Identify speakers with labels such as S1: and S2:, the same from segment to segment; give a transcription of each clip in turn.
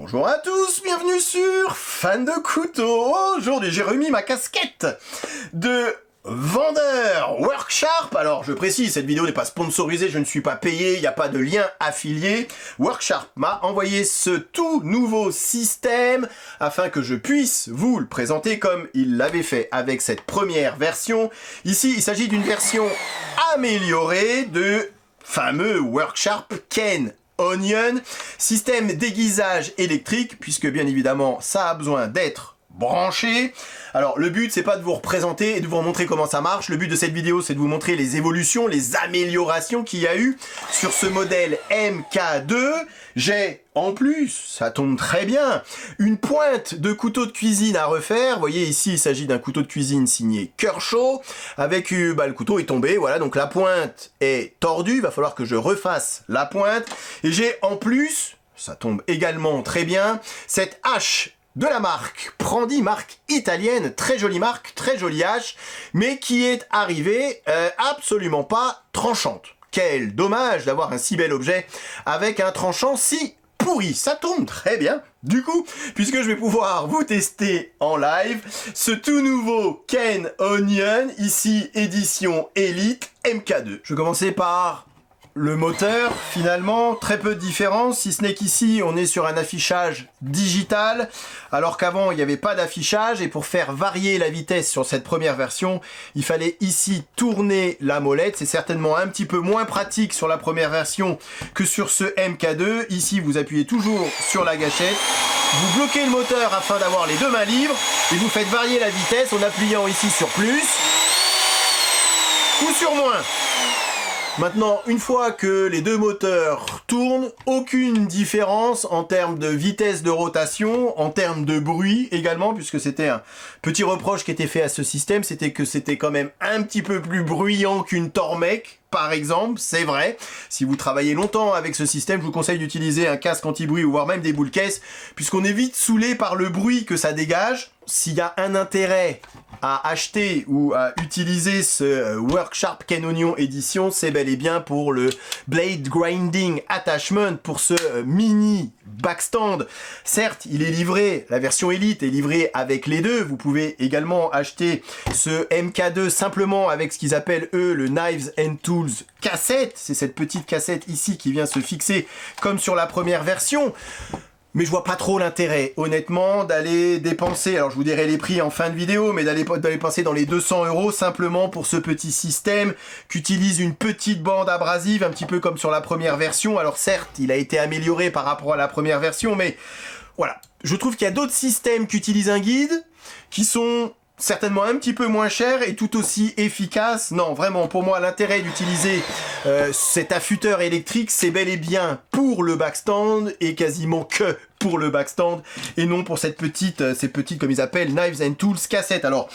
S1: Bonjour à tous, bienvenue sur Fan de Couteaux. Aujourd'hui j'ai remis ma casquette de vendeur Worksharp. Alors je précise, cette vidéo n'est pas sponsorisée, je ne suis pas payé, il n'y a pas de lien affilié. Worksharp m'a envoyé ce tout nouveau système afin que je puisse vous le présenter comme il l'avait fait avec cette première version. Ici il s'agit d'une version améliorée de fameux Worksharp Ken Onion, système d'aiguisage électrique, puisque bien évidemment ça a besoin d'être branché. Alors le but c'est pas de vous représenter et de vous montrer comment ça marche, le but de cette vidéo c'est de vous montrer les évolutions, les améliorations qu'il y a eu sur ce modèle MK2. J'ai en plus, ça tombe très bien, une pointe de couteau de cuisine à refaire. Vous voyez ici il s'agit d'un couteau de cuisine signé Kershaw, avec le couteau est tombé, voilà, donc la pointe est tordue, il va falloir que je refasse la pointe. Et j'ai en plus, ça tombe également très bien, cette hache de la marque Prandi, marque italienne, très jolie marque, très jolie hache, mais qui est arrivée absolument pas tranchante. Quel dommage d'avoir un si bel objet avec un tranchant si pourri. Ça tombe très bien, du coup, puisque je vais pouvoir vous tester en live ce tout nouveau Ken Onion, ici édition Elite MK2. Je vais commencer par le moteur, finalement, très peu de différence, si ce n'est qu'ici, on est sur un affichage digital, alors qu'avant, il n'y avait pas d'affichage, et pour faire varier la vitesse sur cette première version, il fallait ici tourner la molette. C'est certainement un petit peu moins pratique sur la première version que sur ce MK2. Ici, vous appuyez toujours sur la gâchette, vous bloquez le moteur afin d'avoir les deux mains libres, et vous faites varier la vitesse en appuyant ici sur plus ou sur moins. Maintenant, une fois que les deux moteurs tournent, aucune différence en termes de vitesse de rotation, en termes de bruit également, puisque c'était un petit reproche qui était fait à ce système, c'était que c'était quand même un petit peu plus bruyant qu'une Tormek, par exemple, c'est vrai. Si vous travaillez longtemps avec ce système, je vous conseille d'utiliser un casque anti-bruit ou voire même des boules caisses, puisqu'on est vite saoulé par le bruit que ça dégage. S'il y a un intérêt à acheter ou à utiliser ce Worksharp Ken Onion édition, c'est bel et bien pour le Blade Grinding Attachment, pour ce mini backstand. Certes, il est livré, la version Elite est livrée avec les deux. Vous pouvez également acheter ce MK2 simplement avec ce qu'ils appellent eux le Knives and Tools cassette. C'est cette petite cassette ici qui vient se fixer comme sur la première version. Mais je vois pas trop l'intérêt, honnêtement, d'aller dépenser, alors je vous dirai les prix en fin de vidéo, mais d'aller penser dans les 200 € simplement pour ce petit système qu'utilise une petite bande abrasive, un petit peu comme sur la première version. Alors certes, il a été amélioré par rapport à la première version, mais voilà. Je trouve qu'il y a d'autres systèmes qui utilisent un guide, qui sont certainement un petit peu moins cher et tout aussi efficace. Non, vraiment, pour moi, l'intérêt d'utiliser cet affûteur électrique, c'est bel et bien pour le backstand et quasiment que pour le backstand et non pour ces petites, comme ils appellent, Knives and Tools cassette. Alors,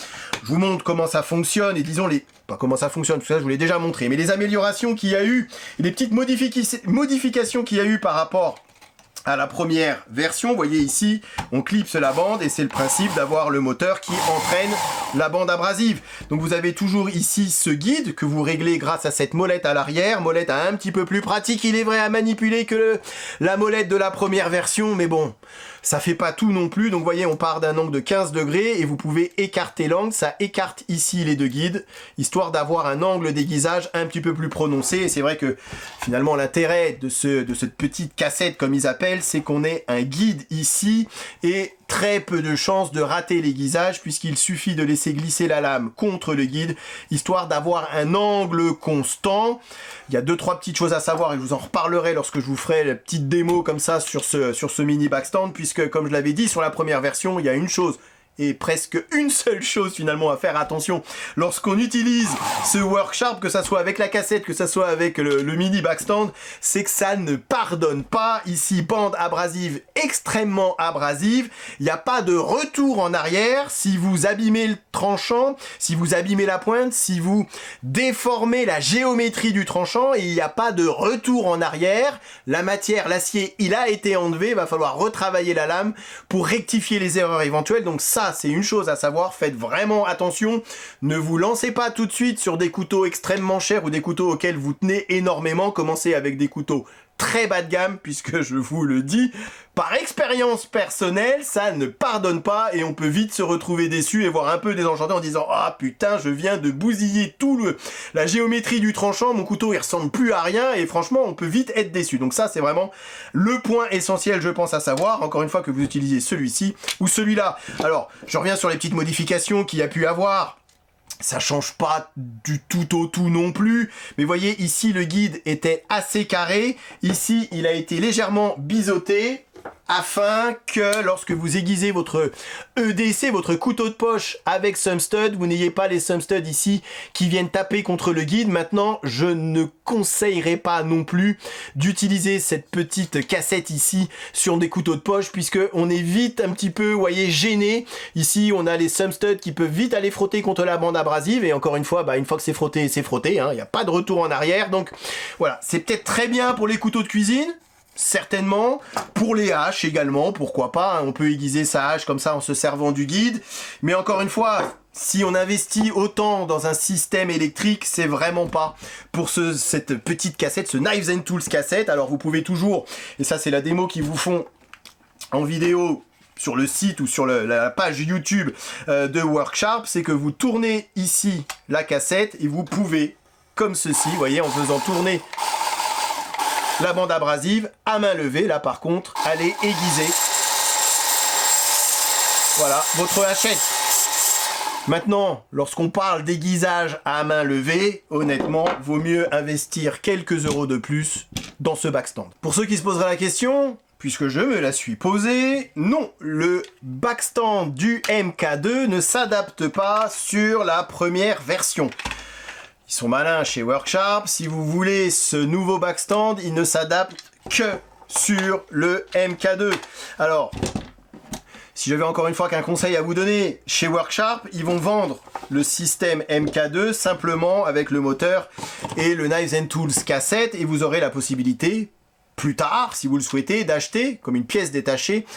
S1: je vous montre comment ça fonctionne et disons pas comment ça fonctionne, tout ça je vous l'ai déjà montré, mais les améliorations qu'il y a eu et les petites modifications qu'il y a eu par rapport à la première version. Vous voyez ici, on clipse la bande et c'est le principe d'avoir le moteur qui entraîne la bande abrasive. Donc vous avez toujours ici ce guide que vous réglez grâce à cette molette à l'arrière, molette un petit peu plus pratique, il est vrai, à manipuler que la molette de la première version, mais bon, ça fait pas tout non plus. Donc vous voyez, on part d'un angle de 15 degrés et vous pouvez écarter l'angle, ça écarte ici les deux guides, histoire d'avoir un angle d'aiguisage un petit peu plus prononcé. Et c'est vrai que finalement l'intérêt de cette petite cassette comme ils appellent, c'est qu'on ait un guide ici et très peu de chances de rater l'aiguisage puisqu'il suffit de laisser glisser la lame contre le guide histoire d'avoir un angle constant. Il y a 2-3 petites choses à savoir et je vous en reparlerai lorsque je vous ferai la petite démo comme ça sur ce mini backstand, puisque comme je l'avais dit sur la première version, il y a une chose et presque une seule chose finalement à faire attention lorsqu'on utilise ce Worksharp, que ça soit avec la cassette, que ça soit avec le mini backstand, c'est que ça ne pardonne pas. Ici, bande abrasive extrêmement abrasive, il n'y a pas de retour en arrière. Si vous abîmez le tranchant, si vous abîmez la pointe, si vous déformez la géométrie du tranchant, il n'y a pas de retour en arrière. La matière, l'acier, il a été enlevé, il va falloir retravailler la lame pour rectifier les erreurs éventuelles. Donc ça, c'est une chose à savoir, faites vraiment attention, ne vous lancez pas tout de suite sur des couteaux extrêmement chers ou des couteaux auxquels vous tenez énormément, commencez avec des couteaux très bas de gamme, puisque je vous le dis, par expérience personnelle, ça ne pardonne pas et on peut vite se retrouver déçu et voir un peu désenchanté en disant « Ah putain, je viens de bousiller la géométrie du tranchant, mon couteau il ressemble plus à rien » et franchement, on peut vite être déçu. Donc ça, c'est vraiment le point essentiel, je pense, à savoir, encore une fois, que vous utilisez celui-ci ou celui-là. Alors, je reviens sur les petites modifications qu'il y a pu avoir. Ça change pas du tout au tout non plus, mais voyez ici le guide était assez carré, ici il a été légèrement biseauté afin que lorsque vous aiguisez votre EDC, votre couteau de poche avec Sumstud, vous n'ayez pas les Sumstud ici qui viennent taper contre le guide. Maintenant, je ne conseillerais pas non plus d'utiliser cette petite cassette ici sur des couteaux de poche puisque on est vite un petit peu, vous voyez, gêné. Ici, on a les Sumstud qui peuvent vite aller frotter contre la bande abrasive et encore une fois, une fois que c'est frotté, hein, il n'y a pas de retour en arrière. Donc voilà, c'est peut-être très bien pour les couteaux de cuisine. Certainement, pour les haches également, pourquoi pas, hein, on peut aiguiser sa hache comme ça en se servant du guide, mais encore une fois, si on investit autant dans un système électrique, c'est vraiment pas pour cette petite cassette, ce Knives and Tools cassette. Alors vous pouvez toujours, et ça c'est la démo qu'ils vous font en vidéo sur le site ou sur la page YouTube de Worksharp, c'est que vous tournez ici la cassette et vous pouvez, comme ceci, vous voyez, en faisant tourner la bande abrasive à main levée, là par contre, allez aiguiser. Voilà, votre hachette. Maintenant, lorsqu'on parle d'aiguisage à main levée, honnêtement, vaut mieux investir quelques euros de plus dans ce backstand. Pour ceux qui se poseraient la question, puisque je me la suis posée, non, le backstand du MK2 ne s'adapte pas sur la première version. Ils sont malins chez Worksharp, si vous voulez ce nouveau backstand, il ne s'adapte que sur le MK2. Alors, si j'avais encore une fois qu'un conseil à vous donner, chez Worksharp, ils vont vendre le système MK2 simplement avec le moteur et le Knives and Tools cassette et vous aurez la possibilité, plus tard, si vous le souhaitez, d'acheter, comme une pièce détachée,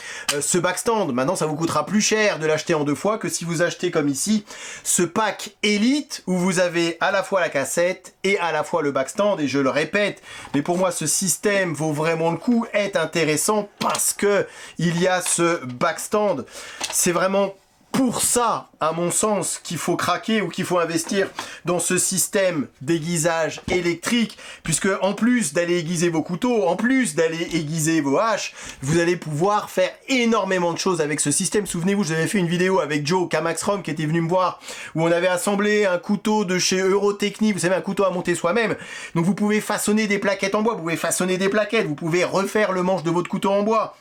S1: ce backstand. Maintenant, ça vous coûtera plus cher de l'acheter en deux fois que si vous achetez, comme ici, ce pack Elite, où vous avez à la fois la cassette et à la fois le backstand. Et je le répète, mais pour moi, ce système vaut vraiment le coup, est intéressant, parce que il y a ce backstand. C'est vraiment pour ça, à mon sens, qu'il faut craquer ou qu'il faut investir dans ce système d'aiguisage électrique, puisque en plus d'aller aiguiser vos couteaux, en plus d'aller aiguiser vos haches, vous allez pouvoir faire énormément de choses avec ce système. Souvenez-vous, j'avais fait une vidéo avec Joe Kamaxrom qui était venu me voir, où on avait assemblé un couteau de chez Eurotechnique, vous savez, un couteau à monter soi-même. Donc vous pouvez façonner des plaquettes en bois, vous pouvez façonner des plaquettes, vous pouvez refaire le manche de votre couteau en bois.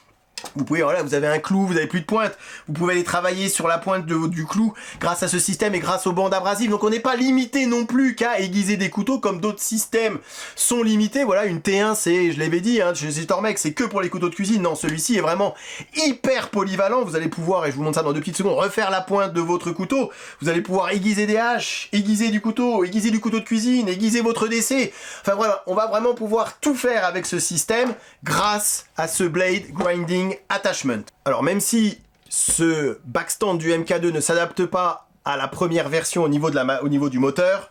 S1: Vous pouvez, voilà, vous avez un clou, vous avez plus de pointe, vous pouvez aller travailler sur la pointe du clou grâce à ce système et grâce aux bandes abrasives. Donc on n'est pas limité non plus qu'à aiguiser des couteaux comme d'autres systèmes sont limités. Voilà, une T1, c'est, je l'avais dit, hein, chez Tormek, c'est que pour les couteaux de cuisine. Non, celui-ci est vraiment hyper polyvalent. Vous allez pouvoir, et je vous montre ça dans 2 petites secondes, refaire la pointe de votre couteau. Vous allez pouvoir aiguiser des haches, aiguiser du couteau de cuisine, aiguiser votre DC. Enfin voilà, on va vraiment pouvoir tout faire avec ce système grâce à ce Blade Grinding Attachment. Alors même si ce backstand du MK2 ne s'adapte pas à la première version au niveau du moteur,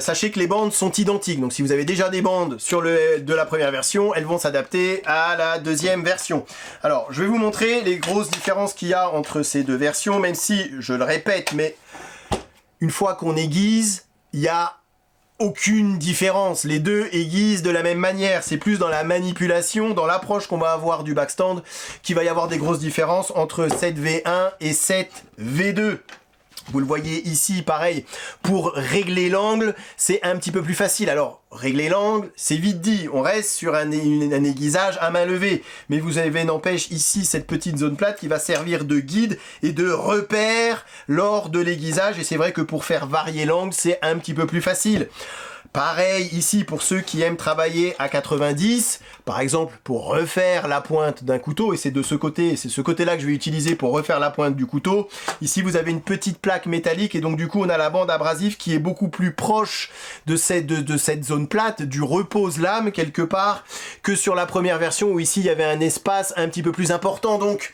S1: sachez que les bandes sont identiques. Donc si vous avez déjà des bandes de la première version, elles vont s'adapter à la deuxième version. Alors je vais vous montrer les grosses différences qu'il y a entre ces deux versions, même si, je le répète, mais une fois qu'on aiguise, il y a aucune différence, les deux aiguisent de la même manière, c'est plus dans la manipulation, dans l'approche qu'on va avoir du backstand qu'il va y avoir des grosses différences entre 7V1 et 7V2. Vous le voyez ici, pareil, pour régler l'angle, c'est un petit peu plus facile. Alors, régler l'angle, c'est vite dit, on reste sur un aiguisage à main levée. Mais vous avez, n'empêche, ici, cette petite zone plate qui va servir de guide et de repère lors de l'aiguisage. Et c'est vrai que pour faire varier l'angle, c'est un petit peu plus facile. Pareil ici pour ceux qui aiment travailler à 90, par exemple pour refaire la pointe d'un couteau, et c'est de ce côté, c'est ce côté-là que je vais utiliser pour refaire la pointe du couteau. Ici vous avez une petite plaque métallique et donc du coup on a la bande abrasive qui est beaucoup plus proche de cette zone plate, du repose-lame quelque part, que sur la première version où ici il y avait un espace un petit peu plus important. Donc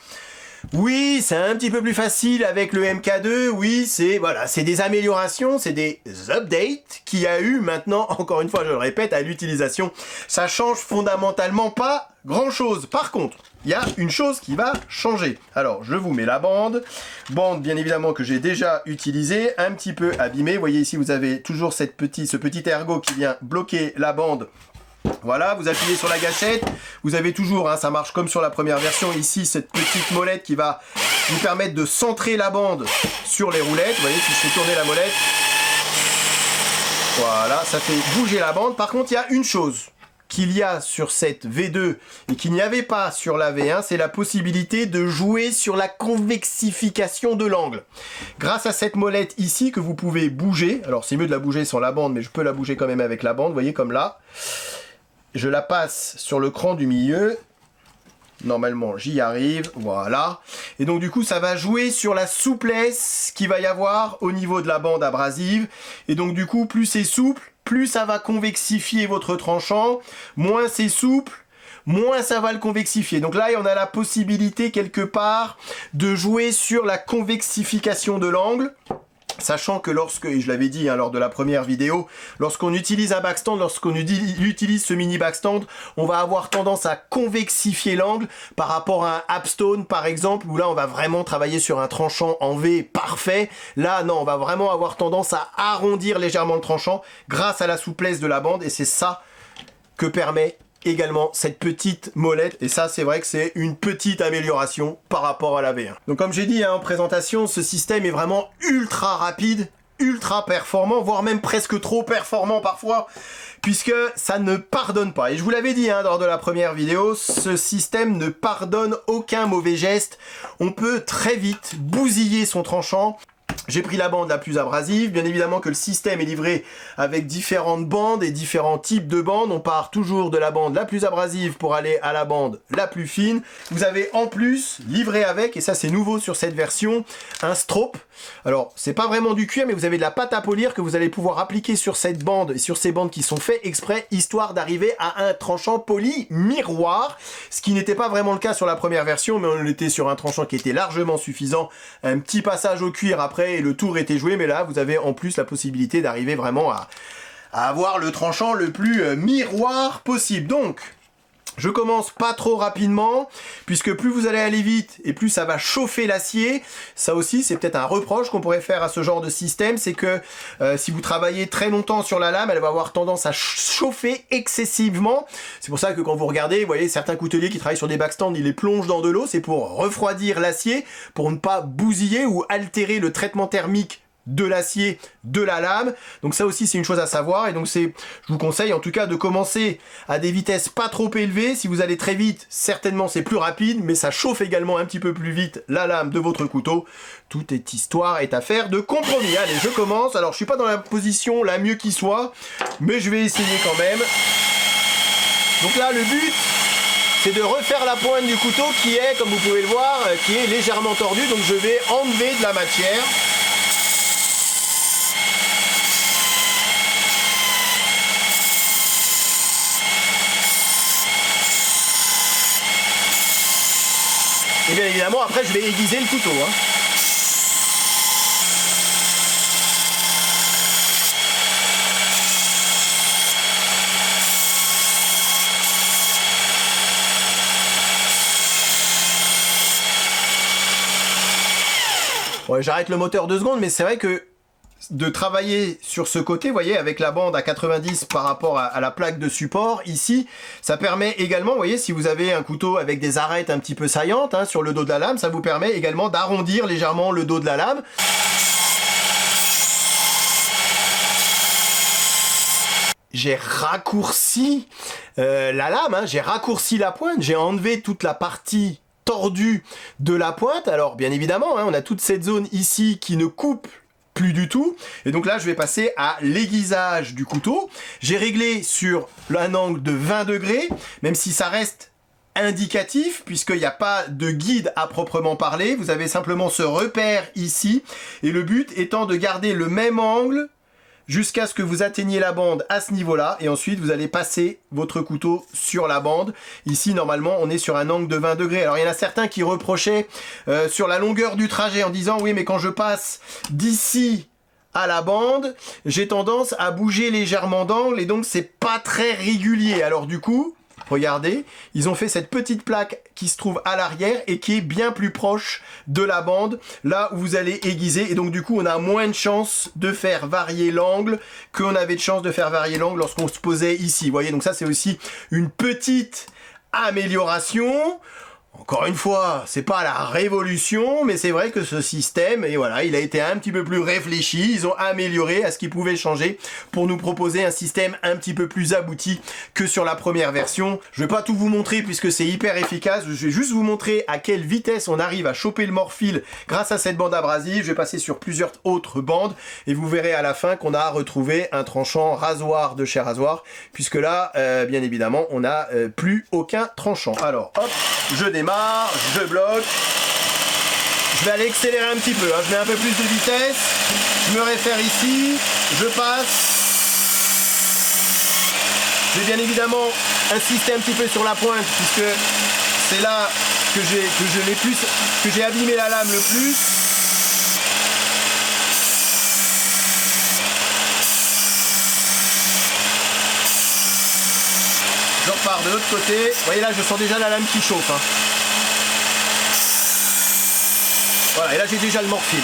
S1: Oui, c'est un petit peu plus facile avec le MK2, oui, c'est des améliorations, c'est des updates qu'il y a eu maintenant, encore une fois, je le répète, à l'utilisation. Ça change fondamentalement pas grand-chose. Par contre, il y a une chose qui va changer. Alors, je vous mets la bande bien évidemment que j'ai déjà utilisée, un petit peu abîmée. Vous voyez ici, vous avez toujours ce petit ergot qui vient bloquer la bande. Voilà, vous appuyez sur la gâchette, vous avez toujours, ça marche comme sur la première version, ici cette petite molette qui va vous permettre de centrer la bande sur les roulettes. Vous voyez, si je fais tourner la molette, voilà, ça fait bouger la bande. Par contre, il y a une chose qu'il y a sur cette V2 et qu'il n'y avait pas sur la V1, c'est la possibilité de jouer sur la convexification de l'angle. Grâce à cette molette ici que vous pouvez bouger, alors c'est mieux de la bouger sans la bande, mais je peux la bouger quand même avec la bande, vous voyez, comme là. Je la passe sur le cran du milieu. Normalement, j'y arrive. Voilà. Et donc, du coup, ça va jouer sur la souplesse qu'il va y avoir au niveau de la bande abrasive. Et donc, du coup, plus c'est souple, plus ça va convexifier votre tranchant. Moins c'est souple, moins ça va le convexifier. Donc là, on a la possibilité, quelque part, de jouer sur la convexification de l'angle. Sachant que et je l'avais dit lors de la première vidéo, lorsqu'on utilise un backstand, lorsqu'on utilise ce mini backstand, on va avoir tendance à convexifier l'angle par rapport à un Apstone par exemple, où là on va vraiment travailler sur un tranchant en V parfait. Là non, on va vraiment avoir tendance à arrondir légèrement le tranchant grâce à la souplesse de la bande, et c'est ça que permet également cette petite molette, et ça c'est vrai que c'est une petite amélioration par rapport à la V1. Donc comme j'ai dit en présentation, ce système est vraiment ultra rapide, ultra performant, voire même presque trop performant parfois, puisque ça ne pardonne pas. Et je vous l'avais dit lors de la première vidéo, ce système ne pardonne aucun mauvais geste. On peut très vite bousiller son tranchant. J'ai pris la bande la plus abrasive, bien évidemment que le système est livré avec différentes bandes et différents types de bandes. On part toujours de la bande la plus abrasive pour aller à la bande la plus fine. Vous avez en plus livré avec, et ça c'est nouveau sur cette version, un strobe. Alors c'est pas vraiment du cuir, mais vous avez de la pâte à polir que vous allez pouvoir appliquer sur cette bande et sur ces bandes qui sont faites exprès, histoire d'arriver à un tranchant poli miroir, ce qui n'était pas vraiment le cas sur la première version, mais on était sur un tranchant qui était largement suffisant. Un petit passage au cuir après et le tour était joué, mais là vous avez en plus la possibilité d'arriver vraiment à avoir le tranchant le plus miroir possible. Donc je commence pas trop rapidement, puisque plus vous allez aller vite et plus ça va chauffer l'acier. Ça aussi, c'est peut-être un reproche qu'on pourrait faire à ce genre de système, c'est que si vous travaillez très longtemps sur la lame, elle va avoir tendance à chauffer excessivement. C'est pour ça que quand vous regardez, vous voyez certains couteliers qui travaillent sur des backstands, ils les plongent dans de l'eau, c'est pour refroidir l'acier, pour ne pas bousiller ou altérer le traitement thermique de l'acier, de la lame. Donc ça aussi c'est une chose à savoir, et donc je vous conseille en tout cas de commencer à des vitesses pas trop élevées. Si vous allez très vite, certainement c'est plus rapide, mais ça chauffe également un petit peu plus vite la lame de votre couteau. Tout est histoire, est affaire de compromis. Allez, je commence. Alors je suis pas dans la position la mieux qui soit, mais je vais essayer quand même. Donc là le but, c'est de refaire la pointe du couteau qui est, comme vous pouvez le voir, qui est légèrement tordue. Donc je vais enlever de la matière. Et bien évidemment, après, je vais aiguiser le couteau. Ouais, j'arrête le moteur 2 secondes, mais c'est vrai que de travailler sur ce côté, vous voyez, avec la bande à 90 par rapport à la plaque de support, ici, ça permet également, vous voyez, si vous avez un couteau avec des arêtes un petit peu saillantes sur le dos de la lame, ça vous permet également d'arrondir légèrement le dos de la lame. J'ai raccourci la lame, j'ai raccourci la pointe, j'ai enlevé toute la partie tordue de la pointe. Alors bien évidemment, on a toute cette zone ici qui ne coupe plus du tout, et donc là je vais passer à l'aiguisage du couteau. J'ai réglé sur un angle de 20 degrés, même si ça reste indicatif puisqu'il n'y a pas de guide à proprement parler. Vous avez simplement ce repère ici, et le but étant de garder le même angle jusqu'à ce que vous atteigniez la bande à ce niveau-là, et ensuite vous allez passer votre couteau sur la bande. Ici, normalement, on est sur un angle de 20 degrés. Alors, il y en a certains qui reprochaient sur la longueur du trajet en disant, oui, mais quand je passe d'ici à la bande, j'ai tendance à bouger légèrement d'angle, et donc c'est pas très régulier. Alors du coup, regardez, ils ont fait cette petite plaque qui se trouve à l'arrière et qui est bien plus proche de la bande, là où vous allez aiguiser. Et donc du coup, on a moins de chances de faire varier l'angle qu'on avait de chance de faire varier l'angle lorsqu'on se posait ici. Vous voyez, donc ça c'est aussi une petite amélioration. Encore une fois, c'est pas la révolution, mais c'est vrai que ce système, et voilà, il a été un petit peu plus réfléchi, ils ont amélioré à ce qu'ils pouvaient changer pour nous proposer un système un petit peu plus abouti que sur la première version. Je vais pas tout vous montrer puisque c'est hyper efficace, je vais juste vous montrer à quelle vitesse on arrive à choper le morphile grâce à cette bande abrasive. Je vais passer sur plusieurs autres bandes et vous verrez à la fin qu'on a retrouvé un tranchant rasoir de chez Rasoir, puisque là, bien évidemment, on n'a plus aucun tranchant. Alors, hop, je démarre. Je bloque, je vais aller accélérer un petit peu, hein. Je mets un peu plus de vitesse, je me réfère ici, je passe. J'ai bien évidemment insisté un petit peu sur la pointe puisque c'est là que j'ai abîmé la lame le plus. Je repars de l'autre côté. Vous voyez là, je sens déjà la lame qui chauffe, hein. Voilà, et là j'ai déjà le morphile.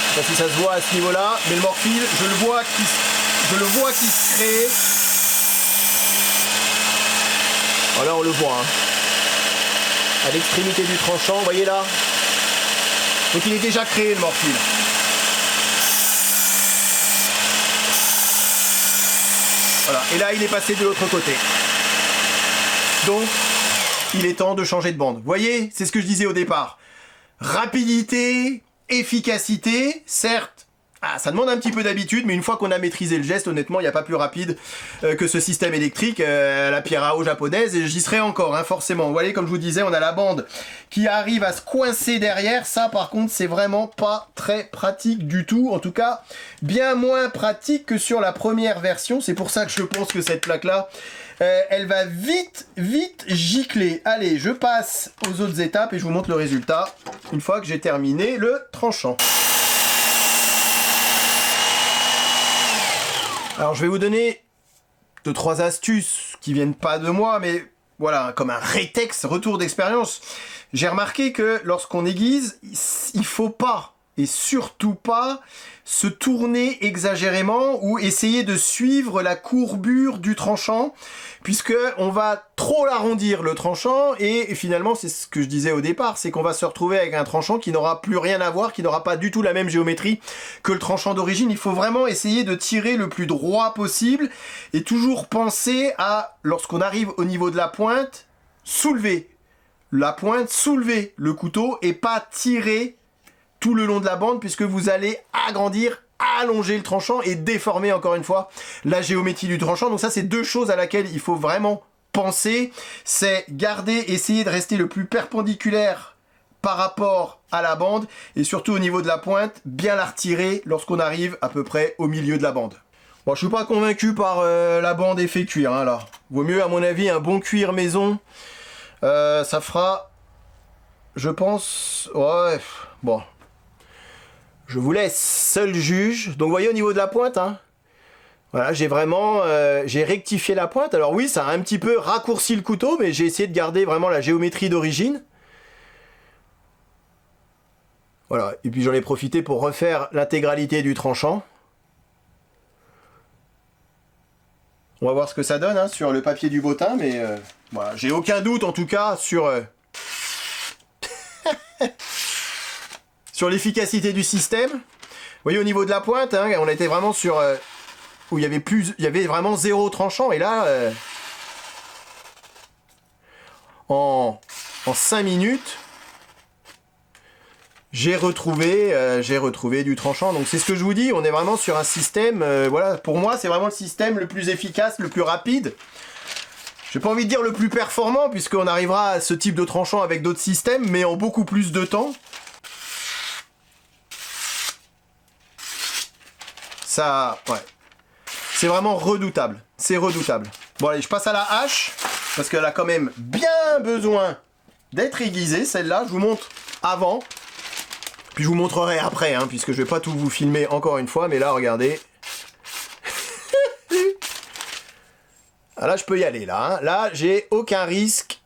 S1: Je sais pas si ça se voit à ce niveau-là, mais le morphile, je le vois qui se crée. Voilà, on le voit, hein. À l'extrémité du tranchant, vous voyez là. Donc il est déjà créé le morphile. Voilà, et là il est passé de l'autre côté. Donc, il est temps de changer de bande. Vous voyez, c'est ce que je disais au départ. Rapidité, efficacité, certes, ça demande un petit peu d'habitude, mais une fois qu'on a maîtrisé le geste, honnêtement, il n'y a pas plus rapide que ce système électrique, la Pierrot japonaise, et j'y serai encore, hein, forcément. Vous voyez, comme je vous disais, on a la bande qui arrive à se coincer derrière. Ça, par contre, c'est vraiment pas très pratique du tout. En tout cas, bien moins pratique que sur la première version. C'est pour ça que je pense que cette plaque-là, elle va vite gicler. Allez, je passe aux autres étapes et je vous montre le résultat une fois que j'ai terminé le tranchant. Alors, je vais vous donner 2-3 astuces qui viennent pas de moi, mais voilà, comme un rétex, retour d'expérience. J'ai remarqué que lorsqu'on aiguise, il faut pas, et surtout pas, se tourner exagérément ou essayer de suivre la courbure du tranchant, puisque on va trop l'arrondir le tranchant, et finalement c'est ce que je disais au départ, c'est qu'on va se retrouver avec un tranchant qui n'aura plus rien à voir, qui n'aura pas du tout la même géométrie que le tranchant d'origine. Il faut vraiment essayer de tirer le plus droit possible, et toujours penser à, lorsqu'on arrive au niveau de la pointe, soulever la pointe, soulever le couteau, et pas tirer tout le long de la bande, puisque vous allez agrandir, allonger le tranchant et déformer encore une fois la géométrie du tranchant. Donc ça, c'est deux choses à laquelle il faut vraiment penser. C'est essayer de rester le plus perpendiculaire par rapport à la bande, et surtout au niveau de la pointe, bien la retirer lorsqu'on arrive à peu près au milieu de la bande. Bon, je suis pas convaincu par la bande effet cuir, hein, là. Vaut mieux, à mon avis, un bon cuir maison. Ça fera, je pense, ouais, bon. Je vous laisse seul juge. Donc, vous voyez au niveau de la pointe, hein, voilà, j'ai vraiment j'ai rectifié la pointe. Alors oui, ça a un petit peu raccourci le couteau, mais j'ai essayé de garder vraiment la géométrie d'origine. Voilà, et puis j'en ai profité pour refaire l'intégralité du tranchant. On va voir ce que ça donne, hein, sur le papier du bottin, mais voilà, j'ai aucun doute en tout cas sur sur l'efficacité du système. Vous voyez au niveau de la pointe, hein, on était vraiment sur où il y avait vraiment zéro tranchant, et là en 5 minutes j'ai retrouvé du tranchant. Donc c'est ce que je vous dis, on est vraiment sur un système, voilà, pour moi c'est vraiment le système le plus efficace, le plus rapide. J'ai pas envie de dire le plus performant, puisqu'on arrivera à ce type de tranchant avec d'autres systèmes, mais en beaucoup plus de temps. Ça, ouais. C'est vraiment redoutable. C'est redoutable. Bon, allez, je passe à la hache, parce qu'elle a quand même bien besoin d'être aiguisée, celle-là. Je vous montre avant. Puis je vous montrerai après, hein, puisque je vais pas tout vous filmer encore une fois. Mais là, regardez. Ah, là, je peux y aller, là. Hein. Là, j'ai aucun risque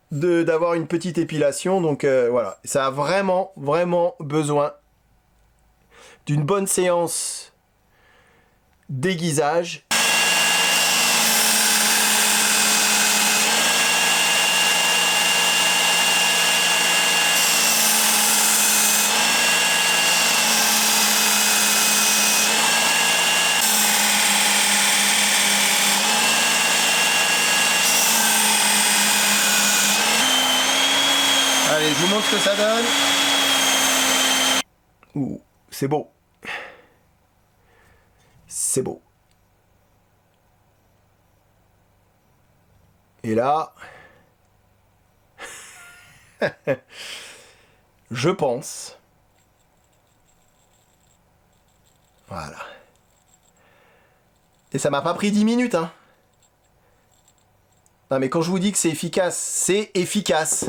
S1: d'avoir une petite épilation. Donc, voilà. Ça a vraiment, vraiment besoin d'une bonne séance d'aiguisage. Allez, je vous montre ce que ça donne. Ouh, c'est beau. C'est beau. Et là, je pense. Voilà. Et ça m'a pas pris 10 minutes, hein. Non, mais quand je vous dis que c'est efficace, c'est efficace.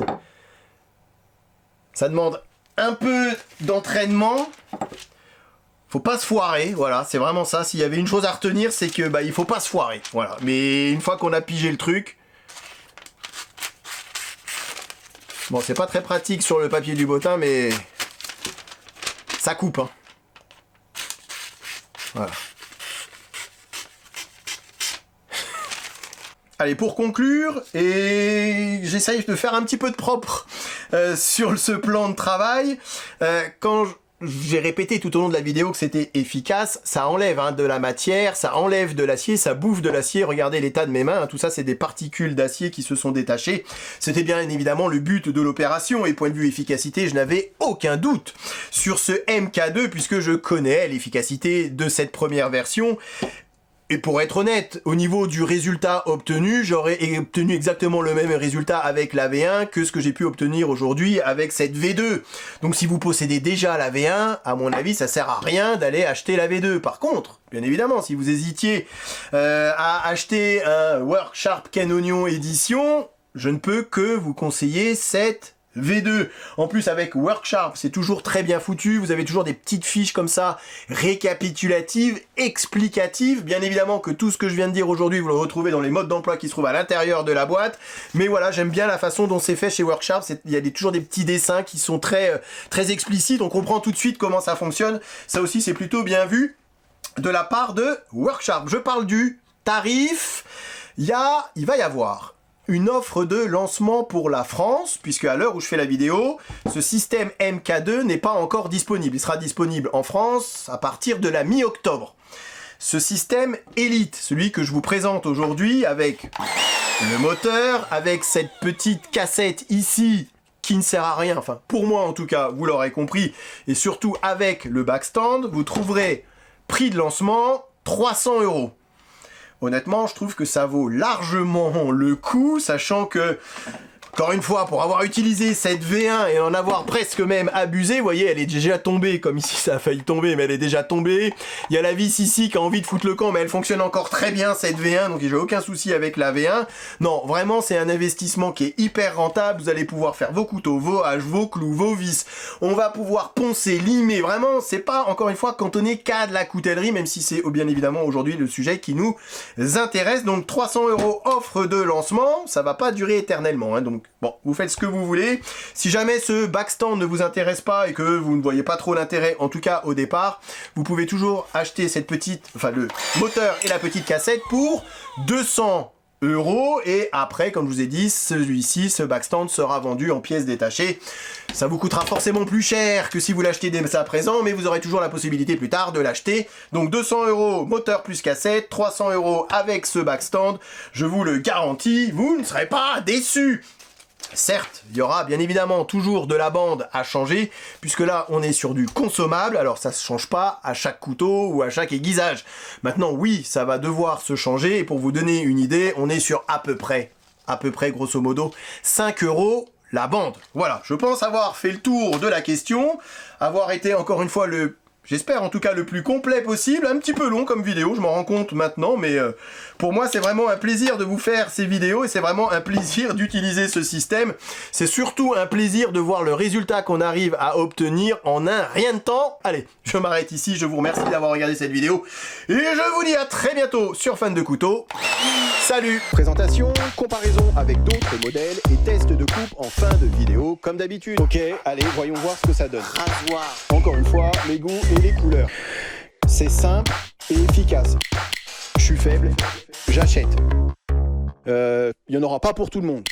S1: Ça demande un peu d'entraînement. Faut pas se foirer, voilà, c'est vraiment ça. S'il y avait une chose à retenir, c'est que il faut pas se foirer, voilà. Mais une fois qu'on a pigé le truc, bon, c'est pas très pratique sur le papier du bottin, mais ça coupe, hein. Voilà. Allez, pour conclure, et j'essaye de faire un petit peu de propre sur ce plan de travail. Quand j'ai répété tout au long de la vidéo que c'était efficace, ça enlève de la matière, ça enlève de l'acier, ça bouffe de l'acier. Regardez l'état de mes mains, hein, tout ça c'est des particules d'acier qui se sont détachées. C'était bien évidemment le but de l'opération, et point de vue efficacité, je n'avais aucun doute sur ce MK2 puisque je connais l'efficacité de cette première version. Et pour être honnête, au niveau du résultat obtenu, j'aurais obtenu exactement le même résultat avec la V1 que ce que j'ai pu obtenir aujourd'hui avec cette V2. Donc si vous possédez déjà la V1, à mon avis, ça sert à rien d'aller acheter la V2. Par contre, bien évidemment, si vous hésitiez à acheter un Worksharp Canonion Edition, je ne peux que vous conseiller cette V2. En plus, avec Worksharp, c'est toujours très bien foutu. Vous avez toujours des petites fiches comme ça, récapitulatives, explicatives. Bien évidemment que tout ce que je viens de dire aujourd'hui, vous le retrouvez dans les modes d'emploi qui se trouvent à l'intérieur de la boîte. Mais voilà, j'aime bien la façon dont c'est fait chez Worksharp. Il y a toujours des petits dessins qui sont très explicites. On comprend tout de suite comment ça fonctionne. Ça aussi, c'est plutôt bien vu de la part de Worksharp. Je parle du tarif. Il va y avoir une offre de lancement pour la France, puisque à l'heure où je fais la vidéo, ce système MK2 n'est pas encore disponible. Il sera disponible en France à partir de la mi-octobre. Ce système Elite, celui que je vous présente aujourd'hui, avec le moteur, avec cette petite cassette ici, qui ne sert à rien, enfin pour moi en tout cas, vous l'aurez compris, et surtout avec le backstand, vous trouverez prix de lancement 300 €. Honnêtement, je trouve que ça vaut largement le coup, sachant que, encore une fois, pour avoir utilisé cette V1 et en avoir presque même abusé, vous voyez, elle est déjà tombée, comme ici ça a failli tomber, mais elle est déjà tombée. Il y a la vis ici qui a envie de foutre le camp, mais elle fonctionne encore très bien cette V1, donc j'ai aucun souci avec la V1. Non, vraiment, c'est un investissement qui est hyper rentable. Vous allez pouvoir faire vos couteaux, vos haches, vos clous, vos vis. On va pouvoir poncer, limer. Vraiment, c'est pas, encore une fois, cantonné qu'à de la coutellerie, même si c'est bien évidemment aujourd'hui le sujet qui nous intéresse. Donc 300 € offre de lancement, ça va pas durer éternellement, hein, donc bon, vous faites ce que vous voulez. Si jamais ce backstand ne vous intéresse pas et que vous ne voyez pas trop l'intérêt, en tout cas au départ, vous pouvez toujours acheter cette petite, enfin le moteur et la petite cassette pour 200 €, et après, comme je vous ai dit, celui-ci, ce backstand sera vendu en pièces détachées. Ça vous coûtera forcément plus cher que si vous l'achetez dès à présent, mais vous aurez toujours la possibilité plus tard de l'acheter. Donc 200 € moteur plus cassette, 300 € avec ce backstand, je vous le garantis, vous ne serez pas déçus. Certes, il y aura bien évidemment toujours de la bande à changer, puisque là on est sur du consommable, alors ça se change pas à chaque couteau ou à chaque aiguisage. Maintenant oui, ça va devoir se changer, et pour vous donner une idée, on est sur à peu près grosso modo 5 € la bande. Voilà, je pense avoir fait le tour de la question, avoir été encore une fois le j'espère en tout cas le plus complet possible, un petit peu long comme vidéo, je m'en rends compte maintenant, mais pour moi c'est vraiment un plaisir de vous faire ces vidéos et c'est vraiment un plaisir d'utiliser ce système. C'est surtout un plaisir de voir le résultat qu'on arrive à obtenir en un rien de temps. Allez, je m'arrête ici, je vous remercie d'avoir regardé cette vidéo et je vous dis à très bientôt sur Fan de Couteau. Salut!
S2: Présentation, comparaison avec d'autres modèles et test de coupe en fin de vidéo comme d'habitude. Ok, allez, voyons voir ce que ça donne.
S3: Rasoir.
S2: Encore une fois, les goûts et les couleurs. C'est simple et efficace. Je suis faible, j'achète. Il n'y en aura pas pour tout le monde.